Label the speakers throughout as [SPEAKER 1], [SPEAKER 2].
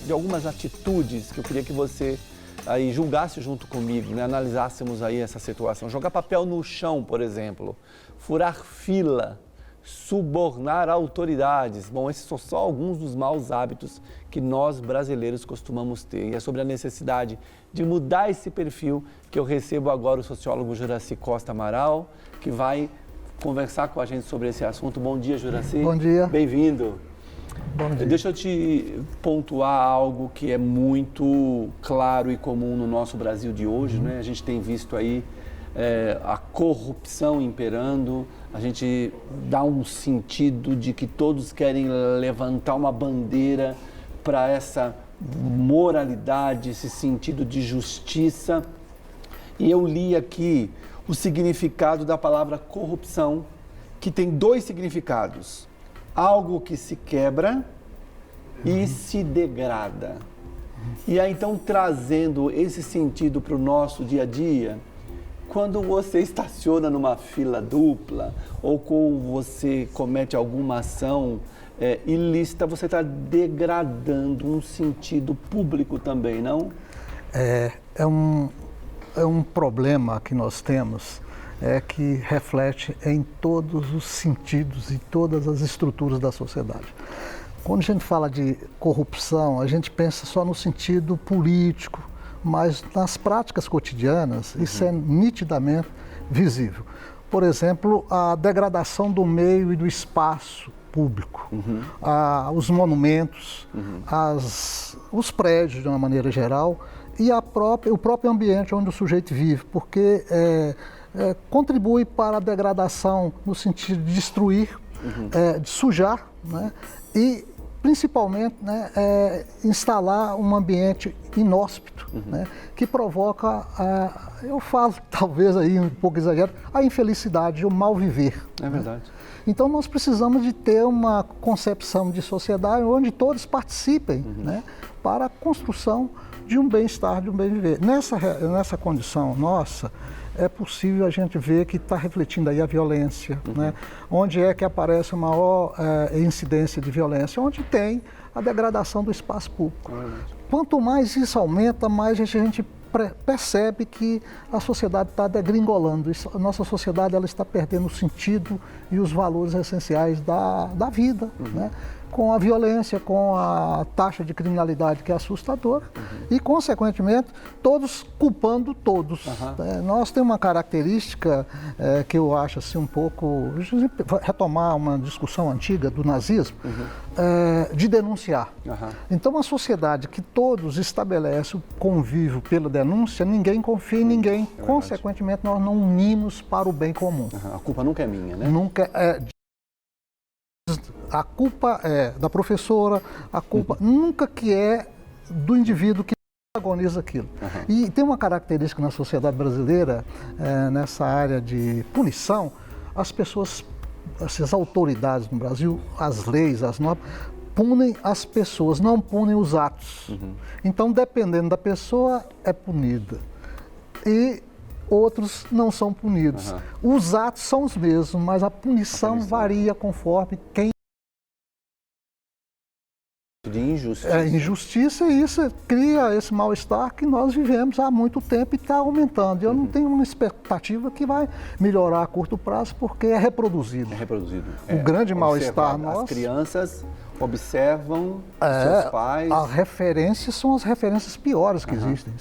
[SPEAKER 1] De algumas atitudes que eu queria que você aí julgasse junto comigo, né? Analisássemos aí essa situação. Jogar papel no chão, por exemplo, furar fila, subornar autoridades. Bom, esses são só alguns dos maus hábitos que nós brasileiros costumamos ter. E é sobre a necessidade de mudar esse perfil que eu recebo agora o sociólogo Juracy Costa Amaral, que vai conversar com a gente sobre esse assunto. Bom dia, Juracy.
[SPEAKER 2] Bom dia.
[SPEAKER 1] Bem-vindo.
[SPEAKER 2] Bom dia.
[SPEAKER 1] Deixa eu te pontuar algo que é muito claro e comum no nosso Brasil de hoje, né? A gente tem visto aí a corrupção imperando, a gente dá um sentido de que todos querem levantar uma bandeira para essa moralidade, esse sentido de justiça. E eu li aqui o significado da palavra corrupção, que tem dois significados. Algo que se quebra e se degrada. E aí, então, trazendo esse sentido para o nosso dia a dia, quando você estaciona numa fila dupla ou quando você comete alguma ação ilícita, você está degradando um sentido público também, não?
[SPEAKER 2] É um problema que nós temos, que reflete em todos os sentidos e todas as estruturas da sociedade. Quando a gente fala de corrupção, a gente pensa só no sentido político, mas nas práticas cotidianas isso é nitidamente visível. Por exemplo, a degradação do meio e do espaço público, os monumentos, os prédios de uma maneira geral e o próprio ambiente onde o sujeito vive, porque contribui para a degradação no sentido de destruir, de sujar, né? E principalmente, né, instalar um ambiente inóspito, né, que provoca, eu falo talvez aí um pouco exagerado, a infelicidade, o mal viver.
[SPEAKER 1] É verdade.
[SPEAKER 2] Né? Então nós precisamos de ter uma concepção de sociedade onde todos participem, né, para a construção de um bem-estar, de um bem viver. Nessa condição nossa, é possível a gente ver que está refletindo aí a violência, né? Onde é que aparece a maior incidência de violência? Onde tem a degradação do espaço público. Quanto mais isso aumenta, mais a gente percebe que a sociedade está degringolando. A nossa sociedade ela está perdendo o sentido e os valores essenciais da vida, né? Com a violência, com a taxa de criminalidade que é assustadora e, consequentemente, todos culpando todos. Nós temos uma característica que eu acho assim um pouco, retomar uma discussão antiga do nazismo, de denunciar. Então, uma sociedade que todos estabelecem o convívio pela denúncia, ninguém confia em ninguém. Consequentemente, nós não unimos para o bem comum.
[SPEAKER 1] A culpa nunca é minha, né?
[SPEAKER 2] Nunca a culpa é da professora, a culpa nunca que é do indivíduo que protagoniza aquilo. E tem uma característica na sociedade brasileira, nessa área de punição, as pessoas, as autoridades no Brasil, as leis, as normas, punem as pessoas, não punem os atos. Então, dependendo da pessoa, é punida. E outros não são punidos. Os atos são os mesmos, mas a punição varia conforme quem...
[SPEAKER 1] De injustiça.
[SPEAKER 2] Injustiça, e isso cria esse mal-estar que nós vivemos há muito tempo e está aumentando. Eu não tenho uma expectativa que vai melhorar a curto prazo, porque é reproduzido.
[SPEAKER 1] É reproduzido.
[SPEAKER 2] O grande mal-estar nosso...
[SPEAKER 1] As crianças observam seus pais...
[SPEAKER 2] As referências são as referências piores que existem.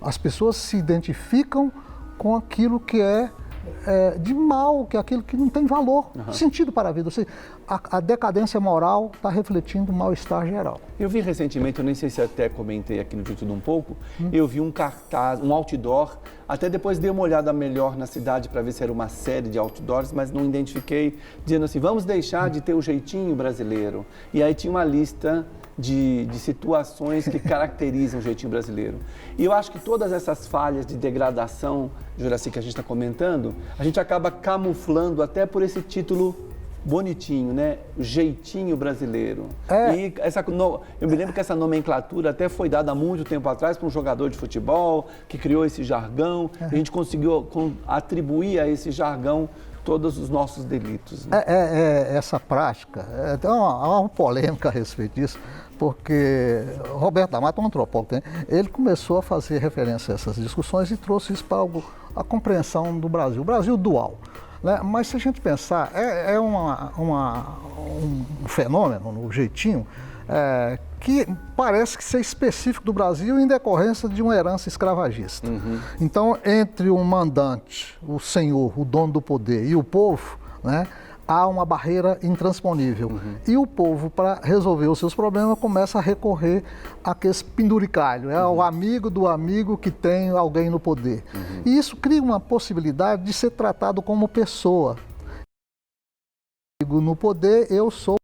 [SPEAKER 2] As pessoas se identificam com aquilo que é de mal, que é aquilo que não tem valor, sentido para a vida. Ou seja, a decadência moral está refletindo o mal-estar geral.
[SPEAKER 1] Eu vi recentemente, eu nem sei se até comentei aqui no De Tudo Um Pouco, eu vi um cartaz, um outdoor, até depois dei uma olhada melhor na cidade para ver se era uma série de outdoors, mas não identifiquei, dizendo assim, vamos deixar de ter o jeitinho brasileiro. E aí tinha uma lista de situações que caracterizam o jeitinho brasileiro. E eu acho que todas essas falhas de degradação, Juracy, que a gente está comentando, a gente acaba camuflando até por esse título bonitinho, né? O jeitinho brasileiro. E eu me lembro que essa nomenclatura até foi dada há muito tempo atrás para um jogador de futebol que criou esse jargão. E a gente conseguiu atribuir a esse jargão todos os nossos delitos. Né?
[SPEAKER 2] Essa prática, há uma polêmica a respeito disso, porque Roberto da Mata, um antropólogo, né, ele começou a fazer referência a essas discussões e trouxe isso para a compreensão do Brasil, o Brasil dual. Né? Mas se a gente pensar, é um fenômeno, no jeitinho, que parece que ser específico do Brasil em decorrência de uma herança escravagista. Então, entre o mandante, o senhor, o dono do poder e o povo, né, há uma barreira intransponível. E o povo, para resolver os seus problemas, começa a recorrer àquele penduricalho. É o amigo do amigo que tem alguém no poder. E isso cria uma possibilidade de ser tratado como pessoa. No poder, eu sou.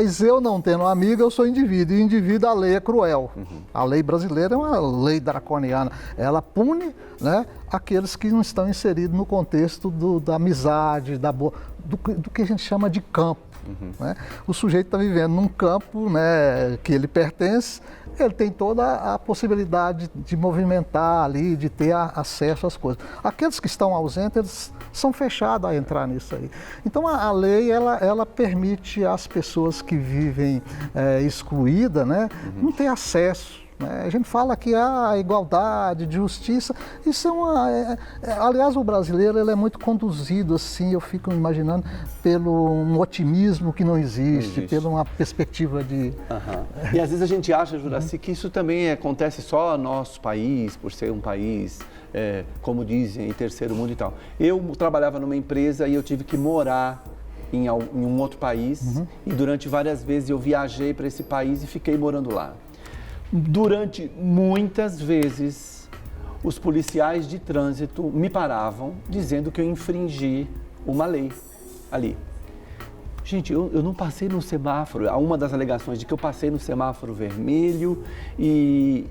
[SPEAKER 2] Mas eu não tendo amigo, eu sou indivíduo. E indivíduo, a lei é cruel. A lei brasileira é uma lei draconiana. Ela pune, né, aqueles que não estão inseridos no contexto da amizade, do que a gente chama de campo. Né? O sujeito está vivendo num campo, né, que ele pertence, ele tem toda a possibilidade de movimentar ali, de ter acesso às coisas. Aqueles que estão ausentes, eles são fechados a entrar nisso aí. Então a lei, ela permite às pessoas que vivem excluídas, né, não ter acesso. A gente fala que há igualdade, justiça, isso é aliás, o brasileiro ele é muito conduzido assim, eu fico imaginando, pelo um otimismo que não existe. Pela uma perspectiva de...
[SPEAKER 1] E às vezes a gente acha, Juraci, que isso também acontece só no nosso país, por ser um país, como dizem, em terceiro mundo e tal. Eu trabalhava numa empresa e eu tive que morar em um outro país, e durante várias vezes eu viajei para esse país e fiquei morando lá. Durante muitas vezes, os policiais de trânsito me paravam dizendo que eu infringi uma lei ali. Gente, eu não passei no semáforo. Há uma das alegações de que eu passei no semáforo vermelho e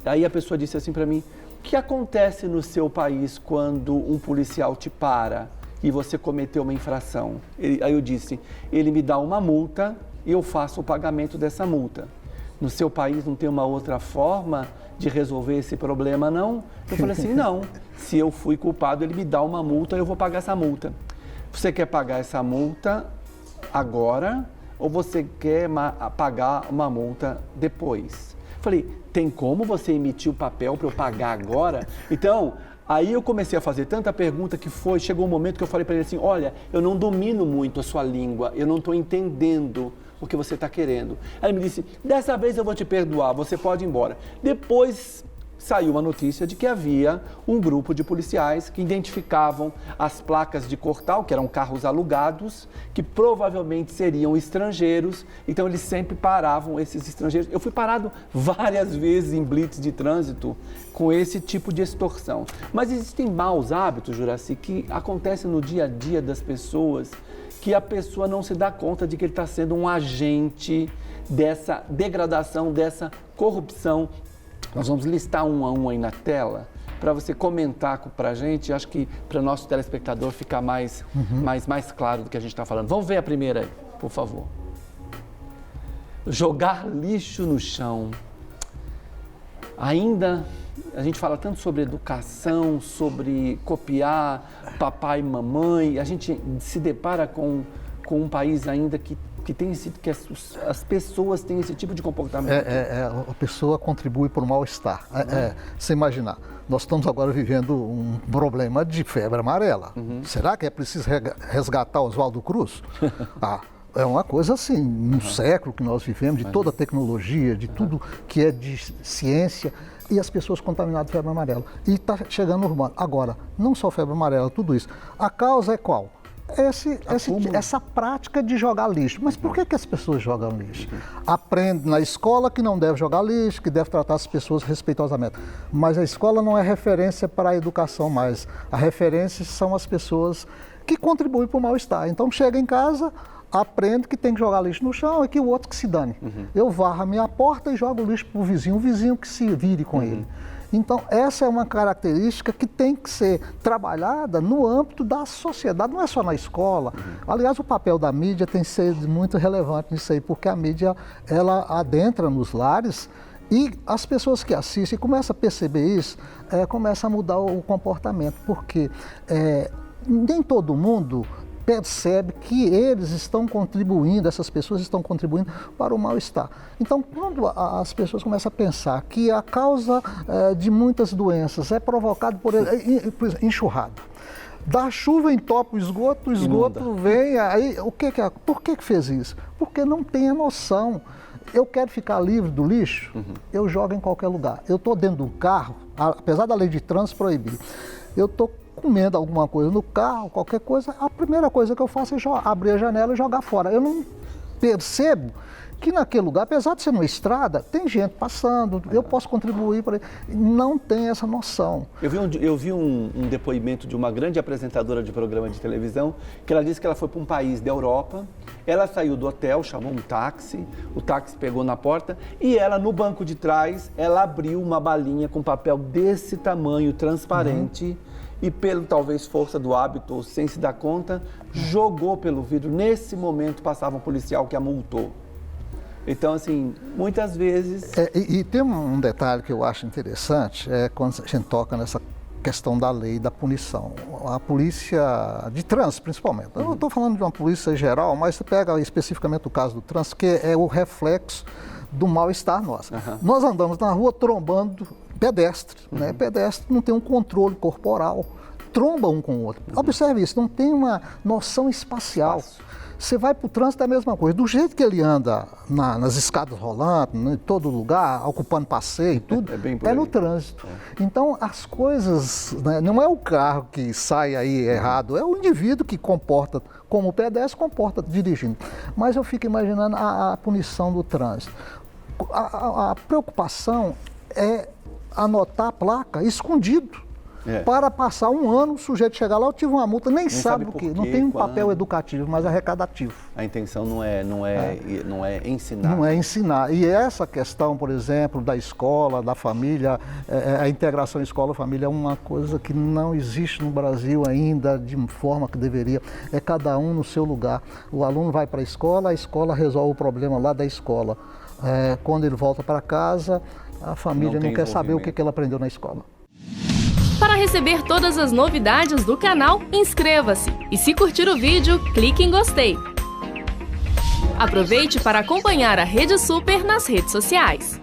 [SPEAKER 1] aí a pessoa disse assim para mim: o que acontece no seu país quando um policial te para e você cometeu uma infração? Aí eu disse: ele me dá uma multa e eu faço o pagamento dessa multa. No seu país não tem uma outra forma de resolver esse problema, não? Eu falei assim, não. Se eu fui culpado, ele me dá uma multa, eu vou pagar essa multa. Você quer pagar essa multa agora ou você quer pagar uma multa depois? Eu falei, tem como você emitir o papel para eu pagar agora? Então, aí eu comecei a fazer tanta pergunta que chegou um momento que eu falei para ele assim, olha, eu não domino muito a sua língua, eu não estou entendendo o que você está querendo. Aí ele me disse, dessa vez eu vou te perdoar, você pode ir embora. Depois saiu uma notícia de que havia um grupo de policiais que identificavam as placas de Cortal, que eram carros alugados, que provavelmente seriam estrangeiros, então eles sempre paravam esses estrangeiros. Eu fui parado várias vezes em blitz de trânsito com esse tipo de extorsão. Mas existem maus hábitos, Juraci, que acontecem no dia a dia das pessoas, que a pessoa não se dá conta de que ele está sendo um agente dessa degradação, dessa corrupção. Nós vamos listar um a um aí na tela, para você comentar para a gente, acho que para o nosso telespectador ficar mais claro do que a gente está falando. Vamos ver a primeira aí, por favor. Jogar lixo no chão. Ainda a gente fala tanto sobre educação, sobre copiar papai e mamãe, a gente se depara com um país ainda que as pessoas têm esse tipo de comportamento.
[SPEAKER 2] A pessoa contribui para o mal-estar. Você imaginar, nós estamos agora vivendo um problema de febre amarela. Será que é preciso resgatar Oswaldo Cruz? É uma coisa assim, no século que nós vivemos, de toda a tecnologia, de tudo que é de ciência, e as pessoas contaminadas de febre amarela. E está chegando no urbano. Agora, não só febre amarela, tudo isso. A causa é qual? Essa prática de jogar lixo. Mas por que as pessoas jogam lixo? Aprende na escola que não deve jogar lixo, que deve tratar as pessoas respeitosamente. Mas a escola não é referência para a educação mais. A referência são as pessoas que contribuem para o mal-estar. Então chega em casa, aprende que tem que jogar lixo no chão e que o outro que se dane. Eu varro a minha porta e jogo o lixo para o vizinho que se vire com ele. Então, essa é uma característica que tem que ser trabalhada no âmbito da sociedade, não é só na escola. Aliás, o papel da mídia tem sido muito relevante nisso aí, porque a mídia, ela adentra nos lares e as pessoas que assistem começam a perceber isso, começam a mudar o comportamento, porque nem todo mundo percebe que eles estão contribuindo, essas pessoas estão contribuindo para o mal-estar. Então, quando as pessoas começam a pensar que a causa de muitas doenças é provocada por enxurrada, da chuva entope o esgoto vem, aí por que fez isso? Porque não tem a noção. Eu quero ficar livre do lixo, eu jogo em qualquer lugar. Eu estou dentro do carro, apesar da lei de trânsito proibir, eu estou comendo alguma coisa no carro, qualquer coisa, a primeira coisa que eu faço é abrir a janela e jogar fora. Eu não percebo que naquele lugar, apesar de ser uma estrada, tem gente passando, eu posso contribuir para ele. Não tem essa noção.
[SPEAKER 1] Eu vi um depoimento de uma grande apresentadora de programa de televisão, que ela disse que ela foi para um país da Europa, ela saiu do hotel, chamou um táxi, o táxi pegou na porta e ela, no banco de trás, ela abriu uma balinha com papel desse tamanho, transparente, e pelo talvez força do hábito ou sem se dar conta, jogou pelo vidro. Nesse momento passava um policial que a multou. Então, assim, muitas vezes...
[SPEAKER 2] E tem um detalhe que eu acho interessante, quando a gente toca nessa questão da lei da punição. A polícia de trânsito, principalmente. Eu não estou falando de uma polícia geral, mas você pega especificamente o caso do trânsito, que é o reflexo do mal-estar nosso. Nós andamos na rua trombando pedestre, né? Pedestre não tem um controle corporal, tromba um com o outro. Observe isso, não tem uma noção espacial. Você vai para o trânsito é a mesma coisa. Do jeito que ele anda nas escadas rolantes, em todo lugar, ocupando passeio e tudo, é no trânsito. Então, as coisas, né, não é o carro que sai aí errado, é o indivíduo que comporta como o pedestre, comporta dirigindo. Mas eu fico imaginando a punição do trânsito. A preocupação é anotar a placa escondido. Para passar um ano, o sujeito chegar lá, eu tive uma multa, nem sabe do que. Não tem um papel educativo, mas arrecadativo.
[SPEAKER 1] A intenção não é ensinar.
[SPEAKER 2] Não é ensinar. E essa questão, por exemplo, da escola, da família, a integração escola-família é uma coisa que não existe no Brasil ainda de forma que deveria. É cada um no seu lugar. O aluno vai para a escola resolve o problema lá da escola. Quando ele volta para casa, a família não quer saber o que ele aprendeu na escola.
[SPEAKER 3] Para receber todas as novidades do canal, inscreva-se e, se curtir o vídeo, clique em gostei. Aproveite para acompanhar a Rede Super nas redes sociais.